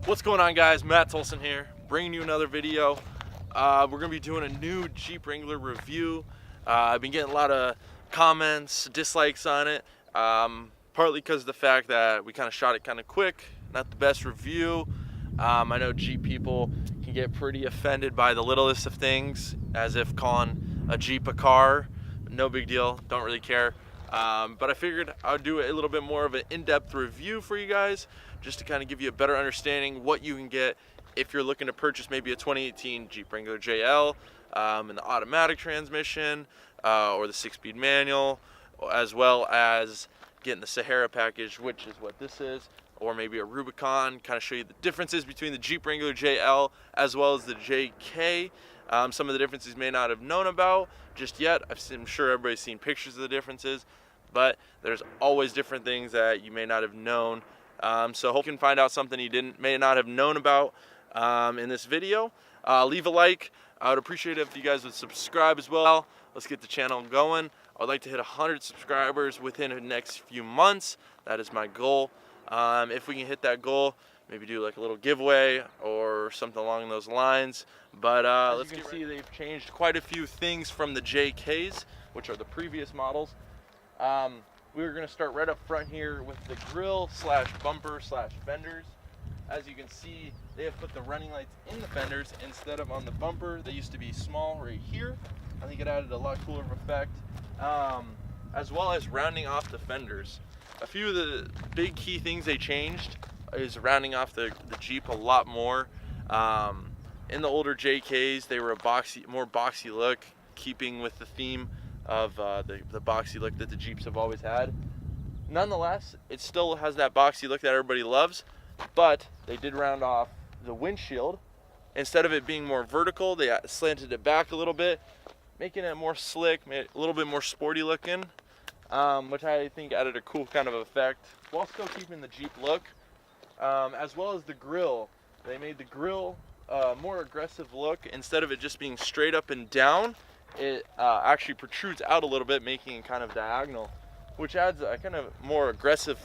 What's going on, guys? Matt Tolson here, bringing you another video. We're going to be doing a new Jeep Wrangler review. I've been getting a lot of comments, dislikes on it, partly because of the fact that we kind of shot it kind of quick, not the best review. I know Jeep people can get pretty offended by the littlest of things, as if calling a Jeep a car. No big deal, don't really care. But I figured I'd do a little bit more of an in-depth review for you guys, just to kind of give you a better understanding what you can get if you're looking to purchase maybe a 2018 Jeep Wrangler JL in the automatic transmission or the 6-speed manual, as well as getting the Sahara package, which is what this is, or maybe a Rubicon. Kind of show you the differences between the Jeep Wrangler JL as well as the JK. Some of the differences you may not have known about just yet. I'm sure everybody's seen pictures of the differences, but there's always different things that you may not have known. So hope you can find out something you may not have known about in this video. Leave a like. I would appreciate it if you guys would subscribe as well. Let's get the channel going. I would like to hit 100 subscribers within the next few months. That is my goal. If we can hit that goal, maybe do like a little giveaway or something along those lines. But let's get see, they've changed quite a few things from the JKs, which are the previous models. We're going to start right up front here with the grill slash bumper slash fenders. As you can see, they have put the running lights in the fenders instead of on the bumper. They used to be small right here. I think it added a lot cooler of effect, as well as rounding off the fenders. A few of the big key things they changed is rounding off the Jeep a lot more. In the older JKs, they were a more boxy look, keeping with the theme of the boxy look that the Jeeps have always had. Nonetheless, it still has that boxy look that everybody loves, but they did round off the windshield. Instead of it being more vertical, they slanted it back a little bit, making it more slick, made it a little bit more sporty looking, which I think added a cool kind of effect, while still keeping the Jeep look. As well as the grill. They made the grill more aggressive look. Instead of it just being straight up and down, it actually protrudes out a little bit, making it kind of diagonal, which adds a kind of more aggressive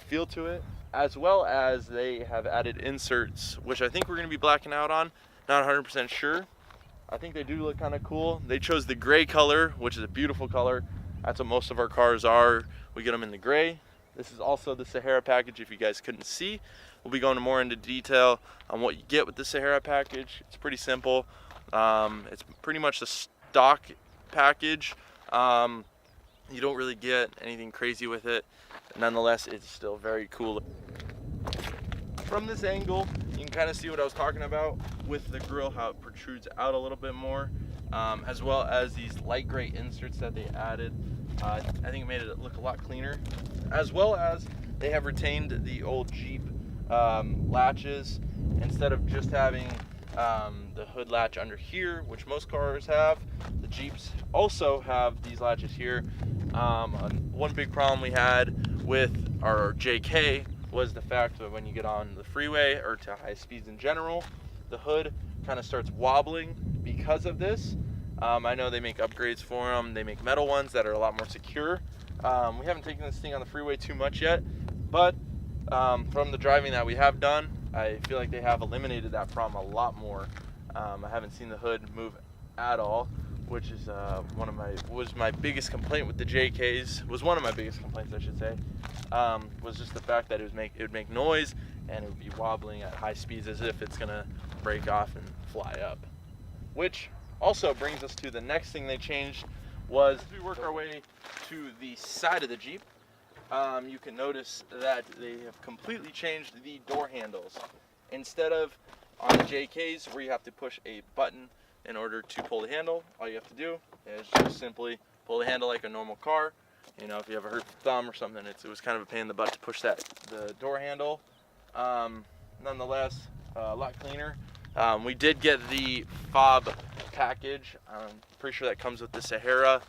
feel to it. As well as they have added inserts, which I think we're going to be blacking out on, not 100% sure. I think they do look kind of cool. They chose the gray color, which is a beautiful color. That's what most of our cars are. We get them in the gray. This is also the Sahara package, if you guys couldn't see. We'll be going more into detail on what you get with the Sahara package. It's pretty simple. It's pretty much the stock package. You don't really get anything crazy with it. Nonetheless, it's still very cool. From this angle, you can kind of see what I was talking about with the grill, how it protrudes out a little bit more, as well as these light gray inserts that they added. I think it made it look a lot cleaner, as well as they have retained the old Jeep latches. Instead of just having the hood latch under here, which most cars have, the Jeeps also have these latches here. One big problem we had with our JK was the fact that when you get on the freeway or to high speeds in general, the hood kind of starts wobbling because of this. I know they make upgrades for them. They make metal ones that are a lot more secure. We haven't taken this thing on the freeway too much yet, but from the driving that we have done, I feel like they have eliminated that problem a lot more. I haven't seen the hood move at all, which is was my biggest complaint with the JKs. Was one of my biggest complaints, I should say. Was just the fact that it would make noise and it would be wobbling at high speeds as if it's gonna break off and fly up. Which also brings us to the next thing they changed. Was as we work our way to the side of the Jeep, you can notice that they have completely changed the door handles. Instead of on the JKs where you have to push a button in order to pull the handle, all you have to do is just simply pull the handle like a normal car. You know, if you ever hurt your thumb or something, it was kind of a pain in the butt to push the door handle. Nonetheless, a lot cleaner. We did get the fob package. I'm pretty sure that comes with the Sahara.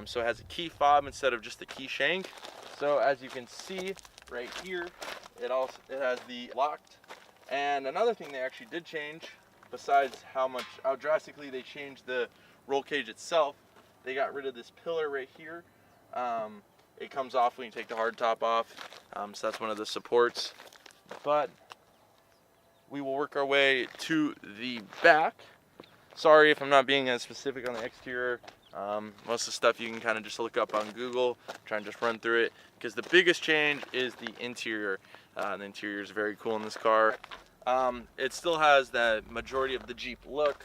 So it has a key fob instead of just the key shank. So as you can see right here, it has the locked. And another thing they actually did change, besides how drastically they changed the roll cage itself, they got rid of this pillar right here. It comes off when you take the hard top off, so that's one of the supports. But we will work our way to the back. Sorry if I'm not being as specific on the exterior. Most of the stuff you can kind of just look up on Google, try and just run through it, because the biggest change is the interior. The interior is very cool in this car. It still has the majority of the Jeep look.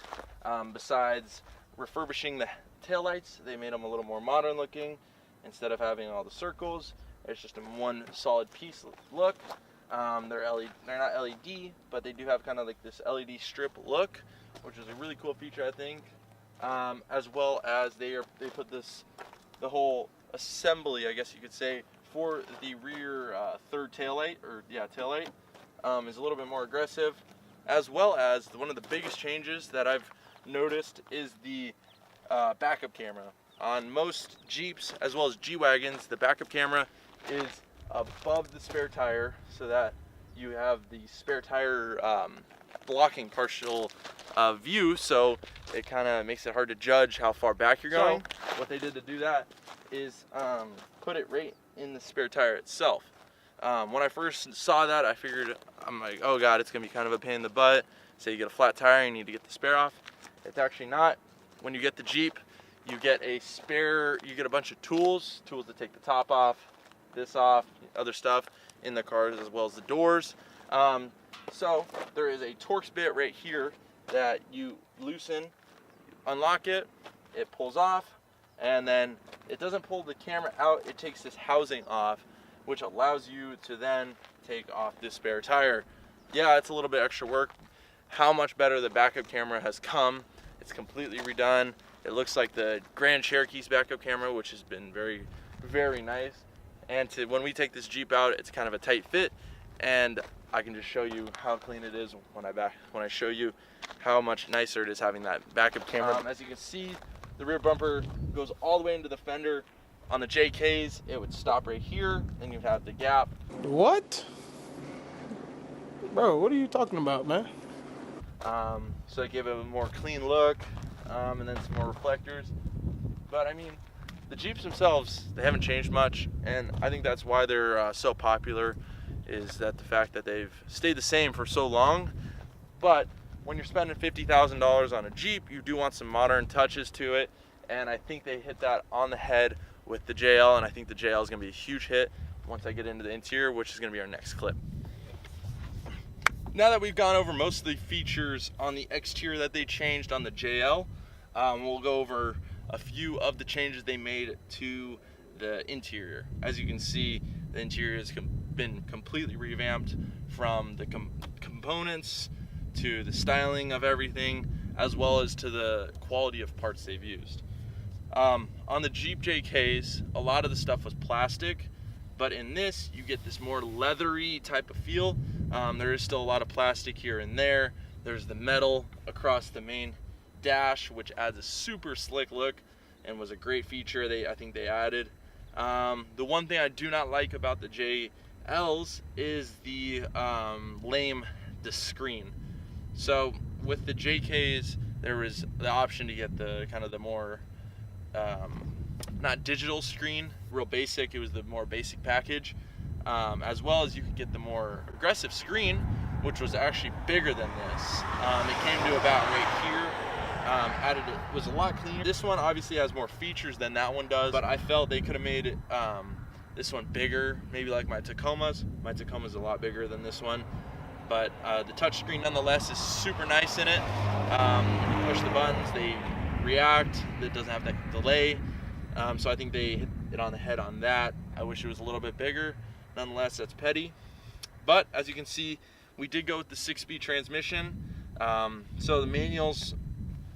Besides refurbishing the taillights, they made them a little more modern looking. Instead of having all the circles, it's just a one solid piece look. They're not LED, but they do have kind of like this LED strip look, which is a really cool feature, I think. As well as they put the whole assembly, I guess you could say, for the rear third taillight, taillight, is a little bit more aggressive. As well as one of the biggest changes that I've noticed is the backup camera. On most Jeeps, as well as G-Wagons, the backup camera is above the spare tire, so that you have the spare tire blocking partial view, so it kind of makes it hard to judge how far back you're going. So what they did to do that is put it right in the spare tire itself. When I first saw that, I'm like, oh god, it's gonna be kind of a pain in the butt. Say you get a flat tire, you need to get the spare off. It's actually not. When you get the Jeep, you get a bunch of tools to take the top off, this off, other stuff in the cars, as well as the doors. So there is a Torx bit right here that you loosen, unlock it, it pulls off, and then it doesn't pull the camera out, it takes this housing off, which allows you to then take off this spare tire. Yeah, it's a little bit extra work. How much better the backup camera has come. It's completely redone. It looks like the Grand Cherokee's backup camera, which has been very, very nice. And when we take this Jeep out, it's kind of a tight fit, and I can just show you how clean it is when I show you how much nicer it is having that backup camera. As you can see, the rear bumper goes all the way into the fender. On the JKs, it would stop right here, and you'd have the gap. What? Bro, what are you talking about, man? So it gave it a more clean look, and then some more reflectors. But I mean, the Jeeps themselves, they haven't changed much, and I think that's why they're so popular, is that the fact that they've stayed the same for so long. But when you're spending $50,000 on a Jeep, you do want some modern touches to it, and I think they hit that on the head with the JL, and I think the JL is going to be a huge hit once I get into the interior, which is going to be our next clip. Now that we've gone over most of the features on the exterior that they changed on the JL, we'll go over a few of the changes they made to the interior. As you can see, the interior has been completely revamped, from the components to the styling of everything, as well as to the quality of parts they've used. On the Jeep JKs, a lot of the stuff was plastic, but in this you get this more leathery type of feel. There is still a lot of plastic here and there. There's the metal across the main dash, which adds a super slick look and was a great feature I think they added. The one thing I do not like about the JLs is the screen. So with the JKs, there was the option to get the kind of the more not digital screen, real basic. It was the more basic package, as well as you could get the more aggressive screen, which was actually bigger than this. It came to about right here. It was a lot cleaner. This one obviously has more features than that one does, but I felt they could have made it, this one bigger, maybe like my Tacoma's. My Tacoma's a lot bigger than this one, but the touchscreen nonetheless is super nice in it. When you push the buttons, they react. It doesn't have that delay, so I think they hit it on the head on that. I wish it was a little bit bigger. Nonetheless, that's petty. But as you can see, we did go with the 6-speed transmission. So the manuals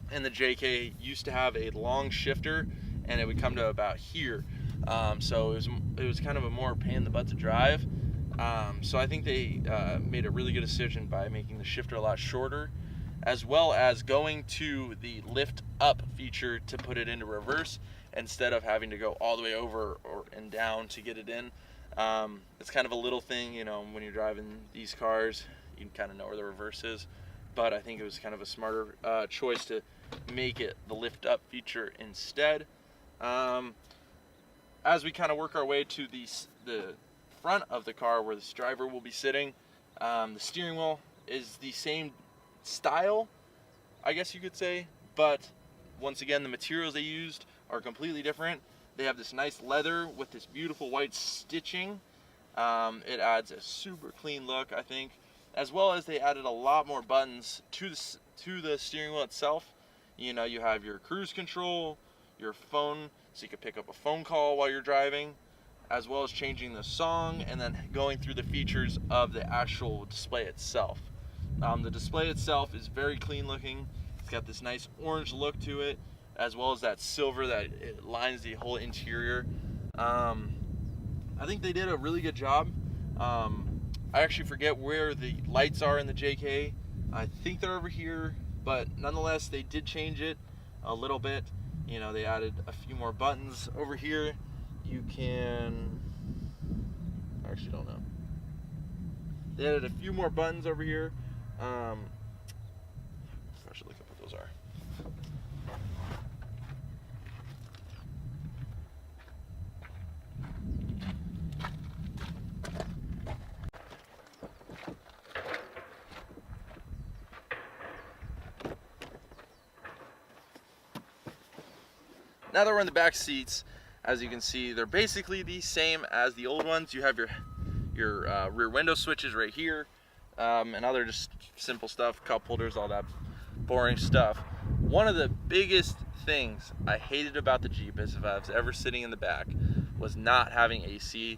in the JK used to have a long shifter, and it would come to about here. So it was kind of a more pain in the butt to drive. So I think they made a really good decision by making the shifter a lot shorter, as well as going to the lift up feature to put it into reverse instead of having to go all the way over and down to get it in. It's kind of a little thing, you know, when you're driving these cars, you kind of know where the reverse is, but I think it was kind of a smarter choice to make it the lift up feature instead. As we kind of work our way to the front of the car where this driver will be sitting, the steering wheel is the same style, I guess you could say, but once again, the materials they used are completely different. They have this nice leather with this beautiful white stitching. It adds a super clean look, I think, as well as they added a lot more buttons to the steering wheel itself. You know, you have your cruise control, your phone, so you can pick up a phone call while you're driving, as well as changing the song, and then going through the features of the actual display itself. The display itself is very clean looking. It's got this nice orange look to it, as well as that silver that it lines the whole interior. I think they did a really good job. I actually forget where the lights are in the JK. I think they're over here, but nonetheless, they did change it a little bit. You know, they added a few more buttons over here. You can, I actually don't know. They added a few more buttons over here. I should look up what those are. Now that we're in the back seats, as you can see, they're basically the same as the old ones. You have your rear window switches right here, and other just simple stuff, cup holders, all that boring stuff. One of the biggest things I hated about the Jeep, is if I was ever sitting in the back, was not having AC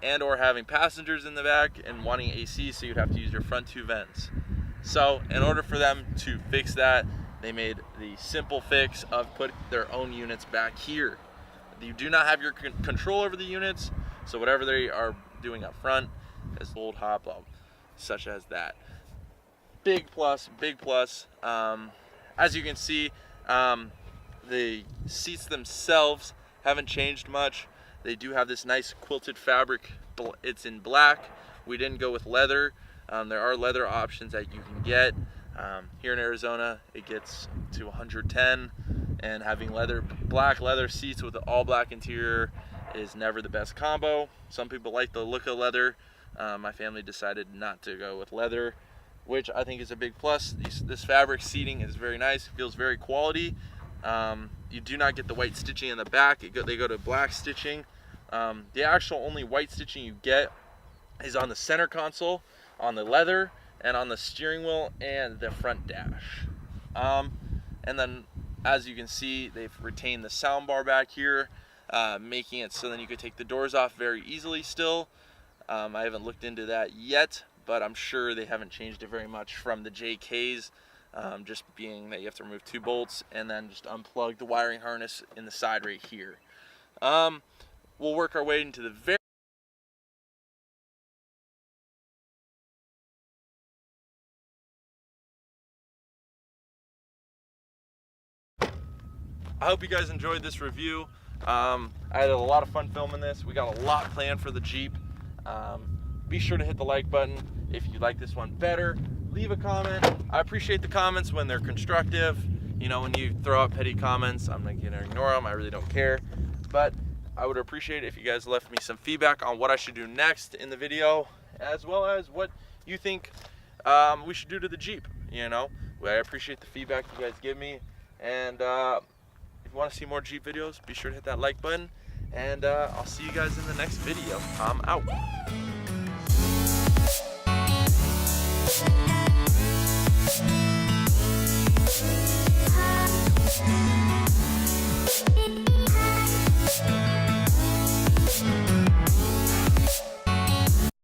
and or having passengers in the back and wanting AC, so you'd have to use your front two vents. So in order for them to fix that, they made the simple fix of putting their own units back here. You do not have your control over the units, so whatever they are doing up front is old hop, such as that. Big plus, big plus. As you can see, the seats themselves haven't changed much. They do have this nice quilted fabric. It's in black. We didn't go with leather. There are leather options that you can get. Here in Arizona, it gets to 110, and having black leather seats with an all black interior is never the best combo. Some people like the look of leather. My family decided not to go with leather, which I think is a big plus. This fabric seating is very nice. It feels very quality. You do not get the white stitching in the back. They go to black stitching. The actual only white stitching you get is on the center console, on the leather, and on the steering wheel and the front dash. And then, as you can see, they've retained the sound bar back here, making it so then you could take the doors off very easily still. I haven't looked into that yet, but I'm sure they haven't changed it very much from the JKs, just being that you have to remove 2 bolts and then just unplug the wiring harness in the side right here. We'll work our way into the very I hope you guys enjoyed this review. I had a lot of fun filming this. We got a lot planned for the Jeep. Be sure to hit the like button if you like this one better. Leave a comment. I appreciate the comments when they're constructive. You know, when you throw out petty comments, I'm not gonna ignore them. I really don't care. But I would appreciate it if you guys left me some feedback on what I should do next in the video, as well as what you think we should do to the Jeep. You know, I appreciate the feedback you guys give me. And if you want to see more Jeep videos, be sure to hit that like button, and I'll see you guys in the next video. I'm out.